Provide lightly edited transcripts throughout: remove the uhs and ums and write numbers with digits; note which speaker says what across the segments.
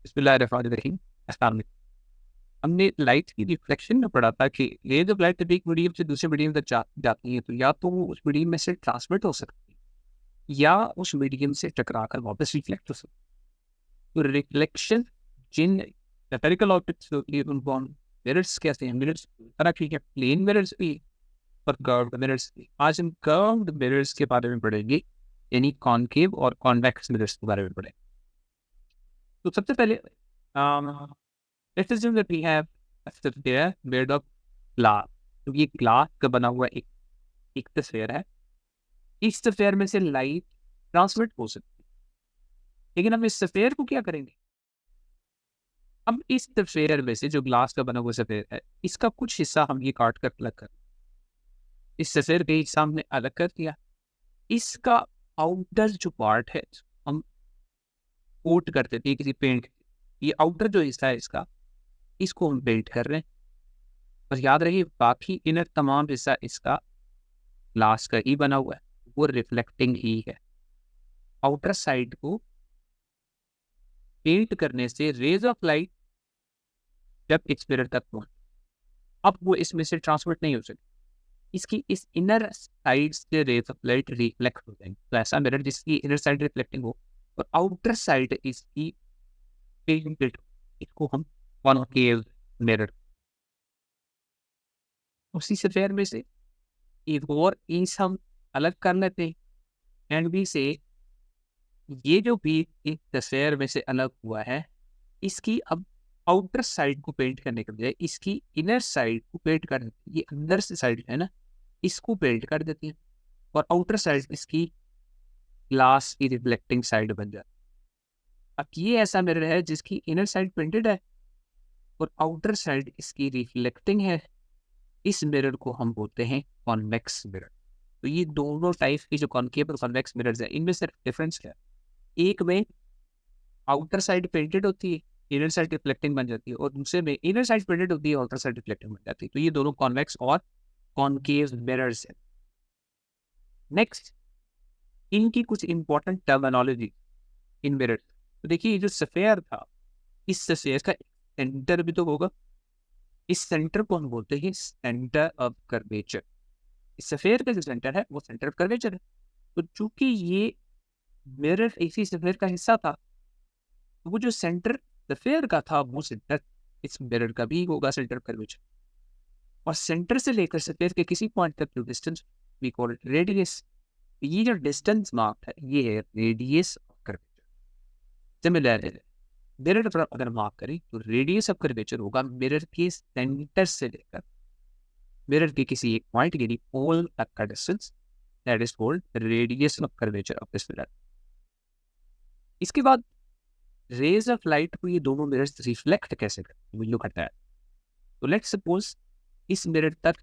Speaker 1: बिस्मिल्लाहिर्रहमानिर्रहीम। अस्सलाम वालेकुम। हमने लाइट की रिफ्लेक्शन में पढ़ा था कि रेज ऑफ लाइट जब एक मीडियम से दूसरे मीडियम तक जाती है तो या तो वो उस मीडियम में से ट्रांसमिट हो सकती है या उस मीडियम से टकरा कर वापस रिफ्लेक्ट हो सकती है। तो रिफ्लेक्शन जिन स्फेरिकल ऑब्जेक्ट्स होती है उनको हम मिरर्स कहते हैं। मिरर्स तरह की है, प्लेन मिरर्स भी और कर्व्ड मिरर्स भी। आज हम कर्व्ड मिरर्स के बारे में पढ़ेंगे, यानी कॉनकेव और कॉन्वेक्स मिरर्स के बारे में पढ़ेंगे। तो सबसे पहले let's assume that we have a sphere made of glass। तो ये ग्लास का बना हुआ एक स्फीयर है। इस स्फीयर में से लाइट ट्रांसमिट हो सकती है, लेकिन हम इस स्फीयर को क्या करेंगे? अब इस स्फीयर में से जो ग्लास का बना हुआ स्फीयर है, इसका कुछ हिस्सा हम ये काट कर अलग कर, इस स्फीयर के हिस्सा हमने अलग कर दिया। इसका आउटर जो पार्ट है हम कोट कर देते हैं किसी पेंट। ये आउटर जो हिस्सा है इसको हम पेंट कर रहे हैं, और याद रहिए बाकी इनर तमाम हिस्सा इसका ग्लास का ही बना हुआ है, वो रिफ्लेक्टिंग ही है। आउटर साइड को पेंट करने से रेज ऑफ लाइट जब एक्सपीरियर तक पहुंचे, अब वो इसमें से ट्रांसमिट नहीं हो सकती। इसकी इस इनर साइड से रेज ऑफ लाइट रिफ्लेक्ट हो जाएंगे। तो ऐसा मिरर जिसकी इनर साइड रिफ्लेक्टिंग हो और आउटर साइड इसकी पेंटेड, इसको हम कॉनकेव मिरर। उसी स्फीयर में से एक और इंच हम अलग कर लेते हैं एंड बी से ये जो भी इस स्फीयर में से अलग हुआ है, इसकी अब आउटर साइड को पेंट करने के बजाय इसकी इनर साइड को पेंट कर देते हैं। ये अंदर से साइड है ना, इसको पेंट कर देते हैं और आउटर साइड इसकी ग्लास की रिफ्लेक्टिंग साइड बन जाती है। अब ये ऐसा मिरर है जिसकी इनर साइड पेंटेड है और आउटर साइड इसकी रिफ्लेक्टिंग है। इस मिरर को हम बोलते हैं कॉन्वेक्स मिरर। तो ये दोनों टाइप की जो कॉनकेव और कॉन्वेक्स मिरर्स है, इनमें सिर्फ डिफरेंस क्या है? एक में आउटर साइड पेंटेड होती है, इनर साइड रिफ्लेक्टिंग बन जाती है, और दूसरे में इनर साइड पेंटेड होती है, आउटर साइड रिफ्लेक्टिंग बन जाती है। तो ये दोनों कॉन्वेक्स और कॉनकेव मिरर्स है। नेक्स्ट, इनकी कुछ इंपॉर्टेंट टर्मिनोलॉजी इन मिरर्स। तो देखिए, ये जो स्फीयर था, इस स्फीयर का सेंटर भी तो होगा। इस सेंटर को हम बोलते हैं सेंटर ऑफ कर्वेचर। इस स्फीयर का जो सेंटर है वो सेंटर ऑफ कर्वेचर है। तो चूंकि ये मिरर इसी स्फीयर का हिस्सा था, तो वो जो सेंटर स्फीयर का था वो सेंटर इस मिरर का भी होगा, सेंटर ऑफ कर्वेचर। और सेंटर से लेकर स्फीयर के किसी पॉइंट तक जो distance we call it radius. ये जो डिस्टेंस मार्क है ये है radius of curvature. Similarly mirror पर अगर मार्क करें तो रेडियस ऑफ कर्वेचर होगा मिरर के सेंटर से लेकर मिरर के किसी एक पॉइंट यानी पोल तक का distance, that is called radius of curvature of this mirror. इसके बाद रेज ऑफ लाइट को ये दोनों मिरर्स रिफ्लेक्ट कैसे करते हैं, वो करता है। तो लेट्स सपोज इस मिरर तक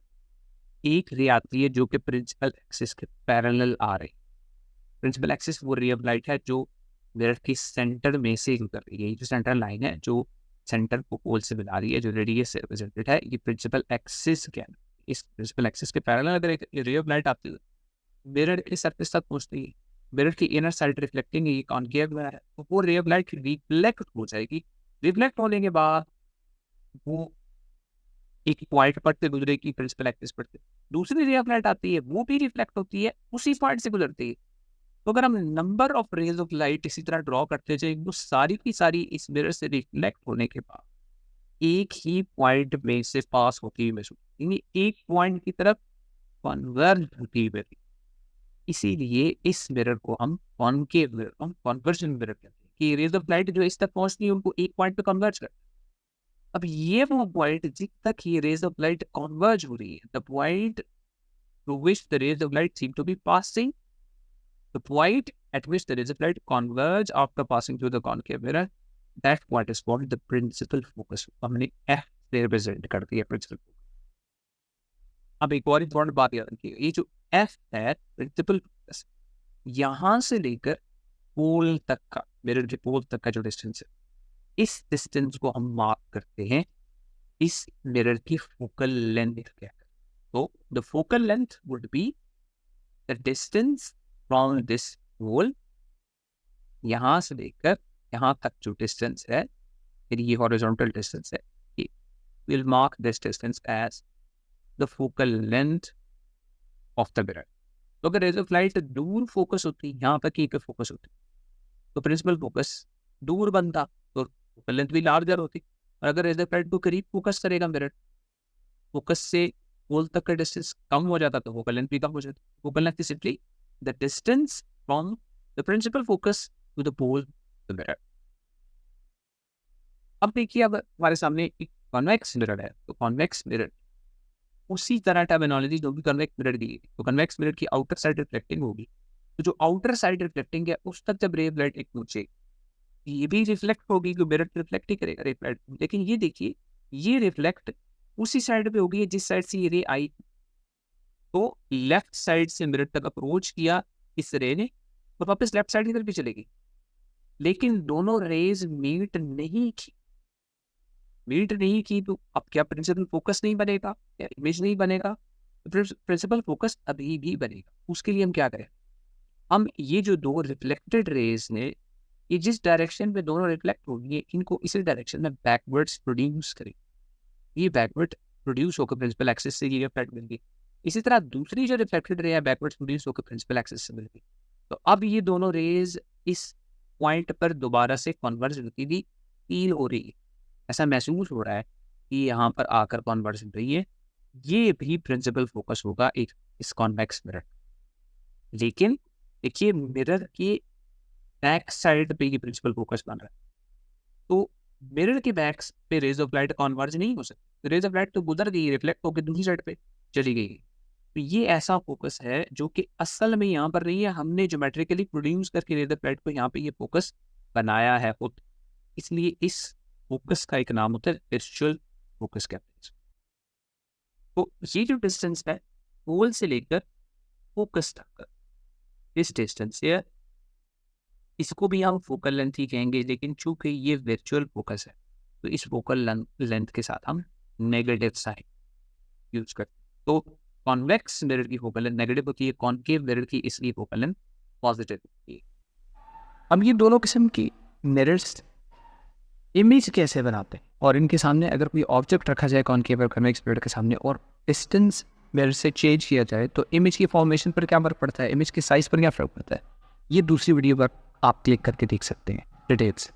Speaker 1: एक रे आती है जो कि प्रिंसिपल एक्सिस के पैरेलल आ रही है। प्रिंसिपल एक्सिस वो रे ऑफ लाइट है जो मिरर के सेंटर में से गुजर रही है। ये जो सेंटर लाइन है जो सेंटर को पोल से मिला रही है, जो रेडियस से रिप्रेजेंटेड है, ये प्रिंसिपल एक्सिस के अंदर, इस प्रिंसिपल एक्सिस के पैरेलल अगर एक रे ऑफ लाइट आती है मिरर के सरफेस तक पहुंचती है, मिरर की इनर साइड रिफ्लेक्टिंग है, ये कॉनकेव है, तो वो रे ऑफ लाइट रिफ्लेक्ट हो जाएगी। रिफ्लेक्ट होने के बाद वो एक पॉइंट पर से गुजरेगी प्रिंसिपल एक्सिस पर से। दूसरी रे ऑफ लाइट आती है, वो भी रिफ्लेक्ट होती है, उसी पॉइंट से गुजरती है। तो अगर हम number of rays of light इसी तरह ड्रॉ करते जाए, वो सारी की सारी इस मिरर से रिफ्लेक्ट होने के बाद एक ही पॉइंट में से पास होती हुई महसूस, यानी एक पॉइंट की तरफ कन्वर्ज होती हुई। इसीलिए इस मिरर को हम कॉनकेव मिरर, हम कन्वर्जन मिरर कहते हैं कि रेज ऑफ लाइट जो इस तक पहुंचती है उनको एक पॉइंट पे कन्वर्ज करते हैं। अब ये वो पॉइंट जिस तक ये रेज ऑफ लाइट कन्वर्ज हो रही है, the point to which the rays of light seem to be passing, the point at which the rays of light converge after passing through the concave mirror, that point is called the principal focus। हमने F से represent कर दिया principal focus। अब एक और important बात याद रखिए, ये जो F है principal focus, यहाँ से लेकर पोल तक का, मिरर के पोल तक का जो डिस्टेंस है, इस डिस्टेंस को हम मार्क करते हैं इस मिरर की फोकल लेंथ कहकर। तो the focal length would be the distance from this pole, यहाँ से लेकर यहाँ तक जो डिस्टेंस है मेरी ये हॉरिजॉन्टल डिस्टेंस है, will mark this distance as the focal length of the mirror. तो अगर रेज ऑफ लाइट दूर फोकस होती, यहाँ पर कहीं पे फोकस होती, तो प्रिंसिपल फोकस दूर बनता, तो फोकल लेंथ भी लार्जर होती। और अगर रेज ऑफ लाइट को करीब फोकस करेगा मिरर, फोकस से पोल तक का डिस्टेंस कम हो जाता, तो फोकल लेंथ भी कम हो जाती। Focal length is simply the distance from the principal focus to the pole the mirror. अब देखिए, अब हमारे सामने एक कॉन्वेक्स मिरर है, तो कॉन्वेक्स मिरर उसी तरह टर्मिनोलॉजी जो भी कन्वेक्स मिरर की, तो कन्वेक्स मिरर की आउटर साइड रिफ्लेक्टिंग होगी, तो जो आउटर साइड रिफ्लेक्टिंग है उस तक जब रे लाइट एक पहुंचे, ये भी रिफ्लेक्ट होगी, क्योंकि मिरर रिफ्लेक्ट ही करेगा रिफ्लेक्ट। लेकिन ये देखिए, ये रिफ्लेक्ट उसी साइड पे होगी जिस साइड से ये रे आई, तो लेफ्ट साइड से मिरर तक अप्रोच किया इस रे ने और वापस लेफ्ट साइड की तरफ भी चलेगी। लेकिन दोनों रेज मीट नहीं की, तो अब क्या प्रिंसिपल फोकस नहीं बनेगा या इमेज नहीं बनेगा? प्रिंसिपल फोकस अभी भी बनेगा। उसके लिए हम क्या करें, हम ये जो दो रिफ्लेक्टेड रेज ने, ये जिस डायरेक्शन में दोनों रिफ्लेक्ट होंगे, इनको इसी डायरेक्शन में बैकवर्ड्स प्रोड्यूस करें। ये बैकवर्ड प्रोड्यूस होकर प्रिंसिपल एक्सिस से ये रिफ्लेक्ट मिलेगी। इसी तरह दूसरी जो रिफ्लेक्टेड रे है बैकवर्ड्स प्रोड्यूस होकर प्रिंसिपल एक्सिस से मिलेगी। तो अब ये दोनों रेज इस पॉइंट पर दोबारा से कन्वर्ज होती हुई फील हो रही है, ऐसा महसूस हो रहा है कि यहाँ पर आकर कन्वर्ज हो रही है। ये भी प्रिंसिपल फोकस होगा एक इस कॉन्वेक्स मिरर। लेकिन देखिए, मिरर के बैक साइड पे ये प्रिंसिपल फोकस बन रहा है, तो मिरर के बैक पे रेज ऑफ लाइट कन्वर्ज नहीं हो सकती। रेज ऑफ लाइट तो गुजर गई, रिफ्लेक्ट होकर दूसरी साइड पे चली गई। तो ये ऐसा फोकस है जो कि असल में यहाँ पर नहीं है, हमने ज्योमेट्रिकली प्रोड्यूस करके रेज ऑफ लाइट को यहाँ पे ये फोकस बनाया है खुद। इसलिए इस फोकस का एक नाम होता है विजुअल फोकस कहते हैं। तो ये जो डिस्टेंस है पोल से लेकर फोकस तक, इस डिस्टेंस है, इसको भी हम फोकल लेंथ ही कहेंगे। लेकिन चूंकि ये वर्चुअल फोकस है, तो इस फोकल लेंथ के साथ हम नेगेटिव साइन यूज करते हैं। तो कॉन्वेक्स मिरर की फोकल लेंथ नेगेटिव होती है, कॉनकेव मिरर की इसलिए फोकल लेंथ पॉजिटिव होती है। अब ये दोनों किस्म की मिरर्स इमेज कैसे बनाते हैं, और इनके सामने अगर कोई ऑब्जेक्ट रखा जाए कॉनकेव और कन्वेक्स मिरर के सामने और डिस्टेंस मिरर से चेंज किया जाए, तो इमेज की फॉर्मेशन पर क्या फर्क पड़ता है, इमेज के साइज पर क्या फर्क पड़ता है, ये दूसरी वीडियो पर आप क्लिक करके देख सकते हैं डिटेल्स।